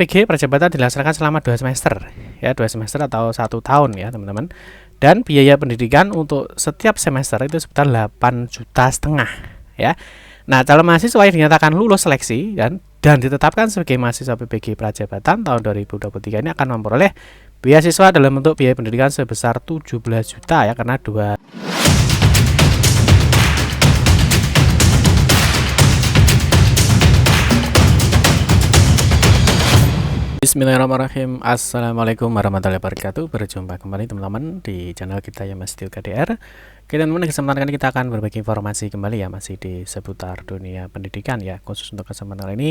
PG Prajabatan dilaksanakan selama 2 semester ya, 2 semester atau 1 tahun ya teman-teman. Dan biaya pendidikan untuk setiap semester itu sekitar 8,5 juta ya. Nah, calon mahasiswa yang dinyatakan lulus seleksi dan ditetapkan sebagai mahasiswa PPG Prajabatan tahun 2023 ini akan memperoleh beasiswa dalam bentuk biaya pendidikan sebesar 17 juta ya, karena dua. Bismillahirrahmanirrahim. Assalamualaikum warahmatullahi wabarakatuh. Berjumpa kembali teman-teman di channel kita ya, Mas Tio KDR. Oke teman-teman, di kesempatan kali kita akan berbagi informasi kembali ya, masih di seputar dunia pendidikan ya. Khusus untuk kesempatan kali ini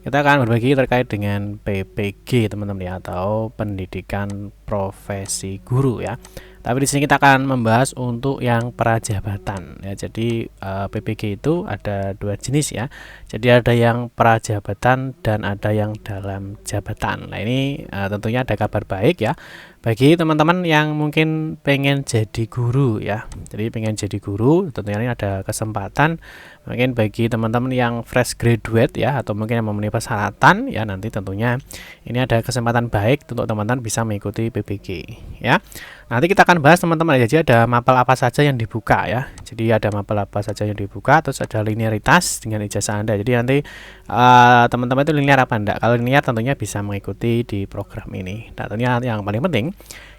kita akan berbagi terkait dengan PPG teman-teman ya, atau pendidikan profesi guru ya. Tapi di sini kita akan membahas untuk yang prajabatan ya. Jadi PPG itu ada dua jenis ya. Jadi ada yang prajabatan dan ada yang dalam jabatan. Nah ini tentunya ada kabar baik ya bagi teman-teman yang mungkin pengen jadi guru ya. Jadi pengen jadi guru, tentunya ini ada kesempatan mungkin bagi teman-teman yang fresh graduate ya, atau mungkin yang memenuhi persyaratan ya, nanti tentunya ini ada kesempatan baik untuk teman-teman bisa mengikuti PPG ya. Nanti kita akan bahas teman-teman ya, jadi ada mapel apa saja yang dibuka ya. Jadi ada mapel apa saja yang dibuka, terus ada linearitas dengan ijazah Anda. Jadi nanti teman-teman itu linear apa enggak. Kalau linear tentunya bisa mengikuti di program ini. Nah, tentunya yang paling penting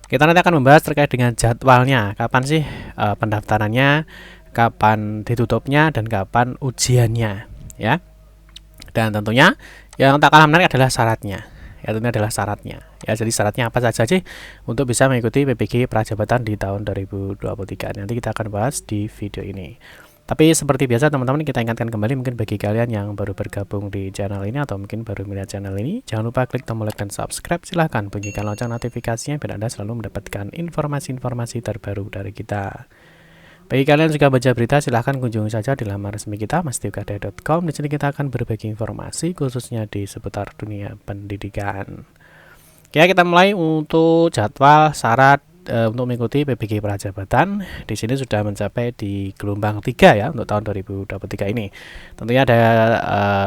kita nanti akan membahas terkait dengan jadwalnya. Kapan sih pendaftarannya, kapan ditutupnya, dan kapan ujiannya ya. Dan tentunya yang tak kalah menarik adalah syaratnya. Ya, ini adalah syaratnya ya. Jadi syaratnya apa saja sih untuk bisa mengikuti PPG Prajabatan di tahun 2023, nanti kita akan bahas di video ini. Tapi seperti biasa teman-teman, kita ingatkan kembali mungkin bagi kalian yang baru bergabung di channel ini atau mungkin baru melihat channel ini, jangan lupa klik tombol like dan subscribe. Silahkan bunyikan lonceng notifikasinya biar Anda selalu mendapatkan informasi-informasi terbaru dari kita. Bagi kalian yang suka baca berita, silahkan kunjungi saja di laman resmi kita, mastiokade.com. Di sini kita akan berbagi informasi khususnya di seputar dunia pendidikan. Oke, kita mulai untuk jadwal syarat untuk mengikuti PPG Prajabatan. Di sini sudah mencapai di gelombang 3 ya untuk tahun 2023 ini. Tentunya ada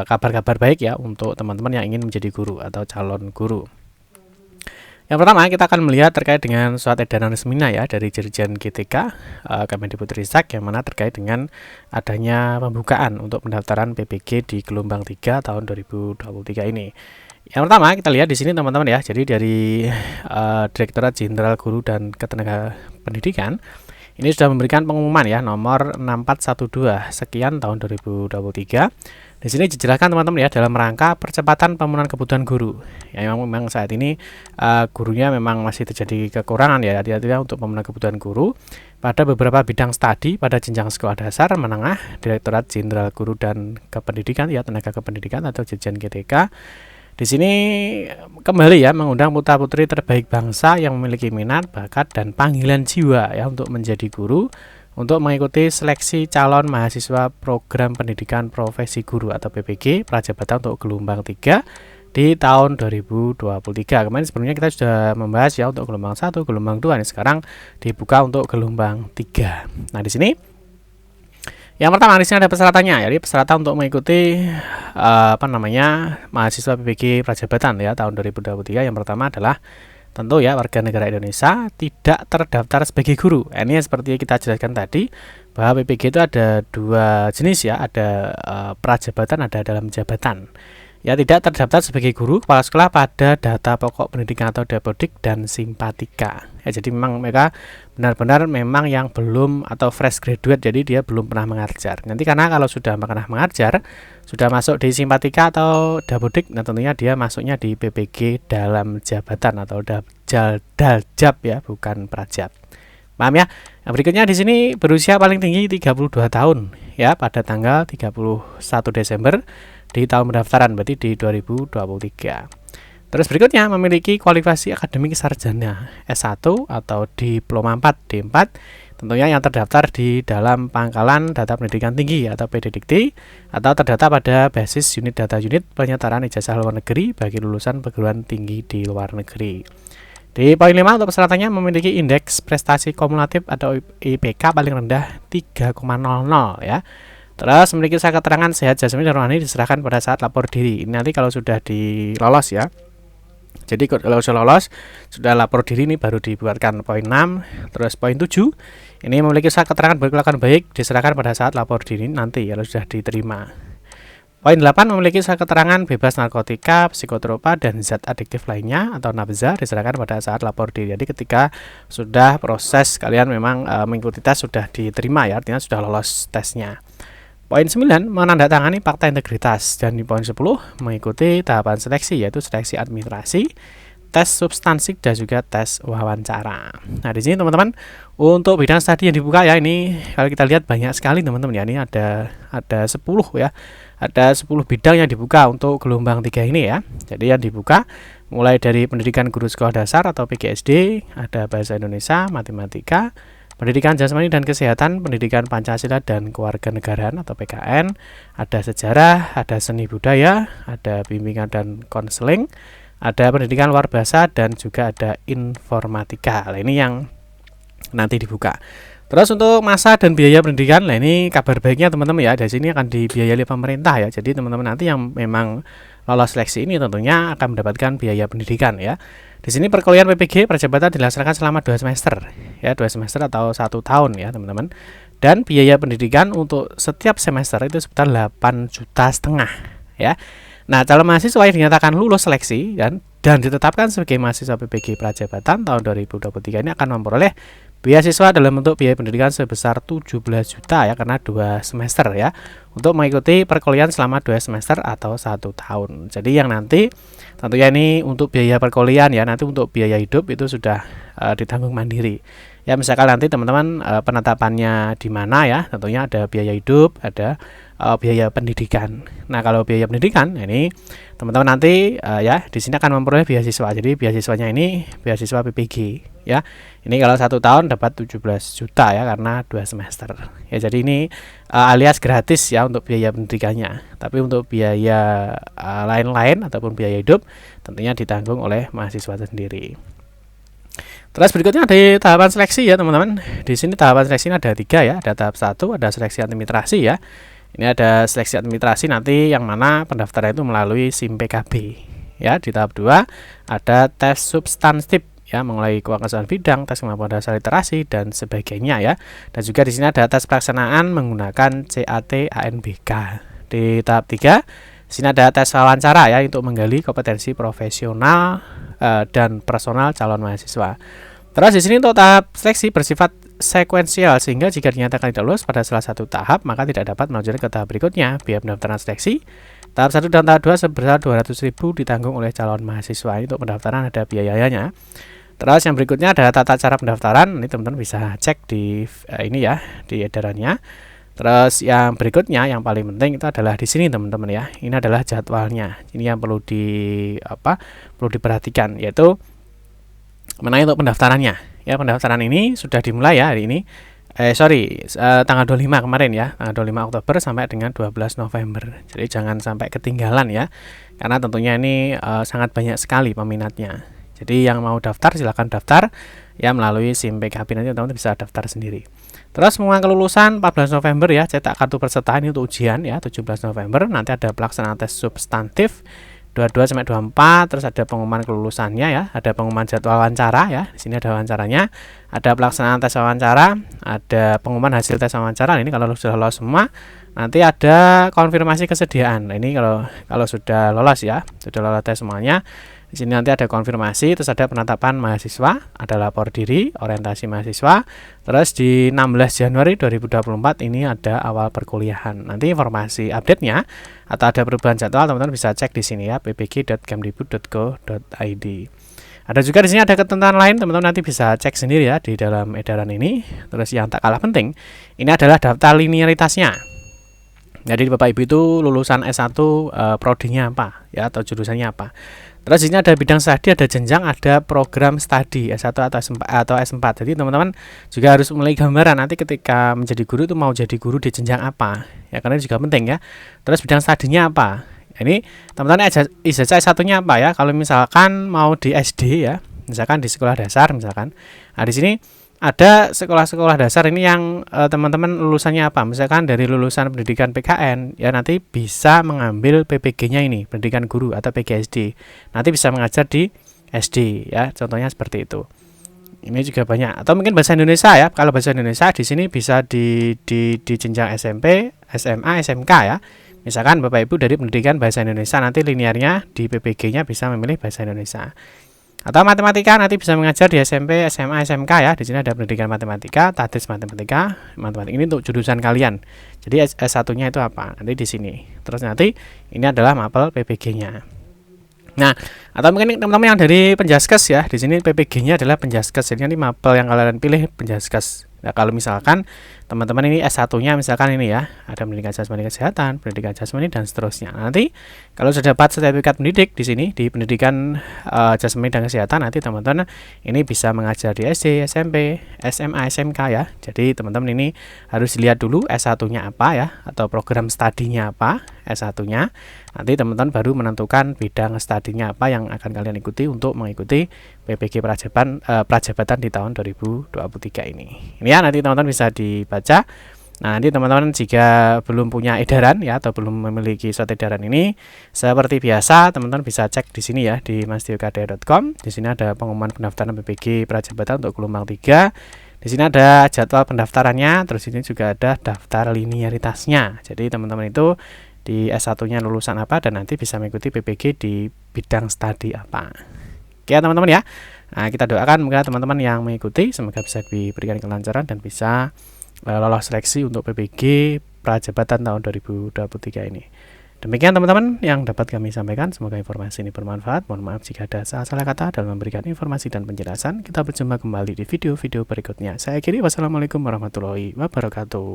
kabar-kabar baik ya untuk teman-teman yang ingin menjadi guru atau calon guru. Yang pertama, kita akan melihat terkait dengan surat edaran resminya ya dari Dirjen GTK Kemendikbudristek, yang mana terkait dengan adanya pembukaan untuk pendaftaran PPG di gelombang 3 tahun 2023 ini. Yang pertama, kita lihat di sini teman-teman ya. Jadi dari Direktorat Jenderal Guru dan Ketenagapendidikan ini sudah memberikan pengumuman ya nomor 6412 sekian tahun 2023. Di sini dijelaskan teman-teman ya, dalam rangka percepatan pemenuhan kebutuhan guru. Ya, memang saat ini gurunya memang masih terjadi kekurangan ya, hati-hati untuk pemenuhan kebutuhan guru pada beberapa bidang studi pada jenjang sekolah dasar, menengah. Direktorat Jenderal Guru dan Kependidikan ya, Tenaga Kependidikan atau Dirjen GTK di sini kembali ya mengundang putra-putri terbaik bangsa yang memiliki minat, bakat, dan panggilan jiwa ya untuk menjadi guru, untuk mengikuti seleksi calon mahasiswa program pendidikan profesi guru atau PPG Prajabatan untuk gelombang 3 di tahun 2023. Kemarin sebelumnya kita sudah membahas ya untuk gelombang 1, gelombang 2, ini sekarang dibuka untuk gelombang 3. Nah, di sini yang pertama di sini ada persyaratannya. Jadi persyaratan untuk mengikuti mahasiswa PPG Prajabatan ya tahun 2023, yang pertama adalah tentu ya warga negara Indonesia, tidak terdaftar sebagai guru. Ini seperti kita jelaskan tadi bahwa PPG itu ada dua jenis ya, ada prajabatan, ada dalam jabatan. Ya, tidak terdaftar sebagai guru kepala sekolah pada data pokok pendidikan atau Dapodik dan Simpatika. Ya, jadi memang mereka benar-benar memang yang belum atau fresh graduate, jadi dia belum pernah mengajar. Nanti karena kalau sudah pernah mengajar, sudah masuk di Simpatika atau Dapodik, nah tentunya dia masuknya di PPG dalam jabatan atau daljab ya, bukan prajab. Paham ya? Nah, berikutnya di sini berusia paling tinggi 32 tahun ya pada tanggal 31 Desember di tahun pendaftaran, berarti di 2023. Terus berikutnya memiliki kualifikasi akademik sarjana S1 atau diploma 4 D4, tentunya yang terdaftar di dalam pangkalan data pendidikan tinggi atau PDDikti, atau terdata pada basis unit data unit penyetaraan ijazah luar negeri bagi lulusan perguruan tinggi di luar negeri. Di poin 5 untuk persyaratannya memiliki indeks prestasi kumulatif atau IPK paling rendah 3,00 ya. Terus memiliki surat keterangan sehat jasmani dan rohani diserahkan pada saat lapor diri. Ini nanti kalau sudah dilolos ya, Jadi kalau sudah lolos, sudah lapor diri ini baru dibuatkan poin 6, terus poin 7 ini memiliki surat keterangan berkelakuan baik diserahkan pada saat lapor diri nanti kalau sudah diterima. Poin 8 memiliki surat keterangan bebas narkotika, psikotropa, dan zat adiktif lainnya atau nafza diserahkan pada saat lapor diri. Jadi ketika sudah proses kalian memang mengikuti tes sudah diterima ya, artinya sudah lolos tesnya. Poin 9 menandatangani fakta integritas, dan di poin 10 mengikuti tahapan seleksi yaitu seleksi administrasi, tes substansik, dan juga tes wawancara. Nah, di sini teman-teman untuk bidang studi yang dibuka ya, ini kalau kita lihat banyak sekali teman-teman ya. Ini ada 10 ya. Ada 10 bidang yang dibuka untuk gelombang 3 ini ya. Jadi yang dibuka mulai dari pendidikan guru sekolah dasar atau PGSD, ada bahasa Indonesia, matematika, pendidikan jasmani dan kesehatan, pendidikan Pancasila dan kewarganegaraan atau PKN, ada sejarah, ada seni budaya, ada bimbingan dan konseling, ada pendidikan luar bahasa, dan juga ada informatika. Nah, ini yang nanti dibuka. Terus untuk masa dan biaya pendidikan, nah ini kabar baiknya teman-teman ya, dari sini akan dibiayai oleh pemerintah ya. Jadi teman-teman nanti yang memang lolos seleksi ini tentunya akan mendapatkan biaya pendidikan ya. Di sini perkuliahan PPG Prajabatan dilaksanakan selama 2 semester ya, 2 semester atau 1 tahun ya teman-teman. Dan biaya pendidikan untuk setiap semester itu sebesar 8,5 juta ya. Nah, calon mahasiswa yang dinyatakan lulus seleksi dan ditetapkan sebagai mahasiswa PPG Prajabatan tahun 2023 ini akan memperoleh beasiswa dalam bentuk biaya pendidikan sebesar 17 juta ya, karena 2 semester ya, untuk mengikuti perkuliahan selama 2 semester atau 1 tahun. Jadi yang nanti tentunya ini untuk biaya perkuliahan ya, nanti untuk biaya hidup itu sudah ditanggung mandiri. Ya, misalkan nanti teman-teman penetapannya di mana ya, tentunya ada biaya hidup, ada biaya pendidikan. Nah, kalau biaya pendidikan ini teman-teman nanti ya di sini akan memperoleh beasiswa. Jadi beasiswanya ini beasiswa PPG ya. Ini kalau 1 tahun dapat 17 juta ya, karena 2 semester. Ya, jadi ini alias gratis ya untuk biaya pendidikannya. Tapi untuk biaya lain-lain ataupun biaya hidup tentunya ditanggung oleh mahasiswa sendiri. Terus berikutnya ada tahapan seleksi ya teman-teman. Di sini tahapan seleksi ada 3 ya. Ada tahap 1, ada seleksi administrasi ya. Ini ada seleksi administrasi nanti yang mana pendaftaran itu melalui SIM PKB ya. Di tahap 2 ada tes substantif ya, mulai kewaspadaan bidang, tes kemampuan dasar literasi dan sebagainya ya. Dan juga di sini ada tes pelaksanaan menggunakan CAT ANBK. Di tahap 3 sini ada tes wawancara ya untuk menggali kompetensi profesional dan personal calon mahasiswa. Terus di sini untuk tahap seleksi bersifat sekuensial, sehingga jika dinyatakan tidak lulus pada salah satu tahap maka tidak dapat melanjutkan ke tahap berikutnya. Biaya pendaftaran seleksi tahap 1 dan tahap 2 sebesar 200.000 ditanggung oleh calon mahasiswa. Untuk pendaftaran ada biayanya. Terus yang berikutnya ada tata cara pendaftaran. Ini teman-teman bisa cek di ini ya, di edarannya. Terus yang berikutnya yang paling penting itu adalah di sini teman-teman ya. Ini adalah jadwalnya. Ini yang perlu diperhatikan, yaitu mengenai untuk pendaftarannya. Ya, pendaftaran ini sudah dimulai ya hari ini. Tanggal 25 kemarin ya, tanggal 25 Oktober sampai dengan 12 November. Jadi jangan sampai ketinggalan ya. Karena tentunya ini sangat banyak sekali peminatnya. Jadi yang mau daftar silahkan daftar ya melalui SIM PKB, nanti teman-teman bisa daftar sendiri. Terus pengumuman kelulusan 14 November ya, cetak kartu peserta ini untuk ujian ya 17 November. Nanti ada pelaksanaan tes substantif 22 sampai 24, terus ada pengumuman kelulusannya ya, ada pengumuman jadwal wawancara ya. Di sini ada wawancaranya, ada pelaksanaan tes wawancara, ada pengumuman hasil tes wawancara. Ini kalau sudah lolos semua, nanti ada konfirmasi kesediaan. Nah, ini kalau sudah lolos ya, sudah lolos tes semuanya. Di sini nanti ada konfirmasi, terus ada penetapan mahasiswa, ada lapor diri, orientasi mahasiswa. Terus di 16 Januari 2024 ini ada awal perkuliahan. Nanti informasi update-nya atau ada perubahan jadwal teman-teman bisa cek di sini ya, ppg.kemdikbud.go.id. Ada juga di sini ada ketentuan lain, teman-teman nanti bisa cek sendiri ya di dalam edaran ini. Terus yang tak kalah penting, ini adalah daftar linearitasnya. Jadi Bapak Ibu itu lulusan S1 prodinya apa ya, atau jurusannya apa. Terus di sini ada bidang studi, ada jenjang, ada program studi S1 atau S4. Jadi teman-teman juga harus mulai gambaran nanti ketika menjadi guru itu mau jadi guru di jenjang apa. Ya, karena ini juga penting ya. Terus bidang studinya apa? Ini teman-teman ijazah S1-nya apa ya? Kalau misalkan mau di SD ya, misalkan di sekolah dasar misalkan. Nah, di sini ada sekolah-sekolah dasar ini yang teman-teman lulusannya apa? Misalkan dari lulusan pendidikan PKN, ya nanti bisa mengambil PPG-nya ini, pendidikan guru atau PGSD. Nanti bisa mengajar di SD ya, contohnya seperti itu. Ini juga banyak. Atau mungkin bahasa Indonesia ya. Kalau bahasa Indonesia di sini bisa di jenjang SMP, SMA, SMK ya. Misalkan Bapak Ibu dari pendidikan bahasa Indonesia, nanti linearnya di PPG-nya bisa memilih bahasa Indonesia. Atau matematika nanti bisa mengajar di SMP, SMA, SMK ya. Di sini ada pendidikan matematika, tadris matematika, matematika ini untuk jurusan kalian. Jadi S1-nya itu apa? Nanti di sini. Terus nanti ini adalah mapel PPG-nya. Nah, atau mungkin teman-teman yang dari Penjaskes ya. Di sini PPG-nya adalah Penjaskes. Jadi nanti mapel yang kalian pilih Penjaskes. Nah, kalau misalkan teman-teman ini S1-nya misalkan ini ya, ada pendidikan jasmani kesehatan, pendidikan jasmani dan seterusnya. Nanti kalau sudah dapat sertifikat pendidik di sini di pendidikan jasmani dan kesehatan, nanti teman-teman ini bisa mengajar di SD, SMP, SMA, SMK ya. Jadi teman-teman ini harus lihat dulu S1-nya apa ya, atau program studinya apa S1-nya. Nanti teman-teman baru menentukan bidang studinya apa yang akan kalian ikuti untuk mengikuti PPG Prajabatan di tahun 2023 ini. Ini ya, nanti teman-teman bisa dibaca. Nah, nanti teman-teman jika belum punya edaran ya, atau belum memiliki surat edaran ini, seperti biasa teman-teman bisa cek di sini ya, di mastioKDR.com. Di sini ada pengumuman pendaftaran PPG Prajabatan untuk gelombang 3. Di sini ada jadwal pendaftarannya, terus ini juga ada daftar linearitasnya. Jadi teman-teman itu di S1-nya lulusan apa dan nanti bisa mengikuti PPG di bidang studi apa. Oke ya teman-teman ya. Nah, kita doakan semoga teman-teman yang mengikuti semoga bisa diberikan kelancaran dan bisa lolos seleksi untuk PPG Prajabatan tahun 2023 ini. Demikian teman-teman yang dapat kami sampaikan. Semoga informasi ini bermanfaat. Mohon maaf jika ada salah-salah kata dalam memberikan informasi dan penjelasan. Kita berjumpa kembali di video-video berikutnya. Saya akhiri, wassalamualaikum warahmatullahi wabarakatuh.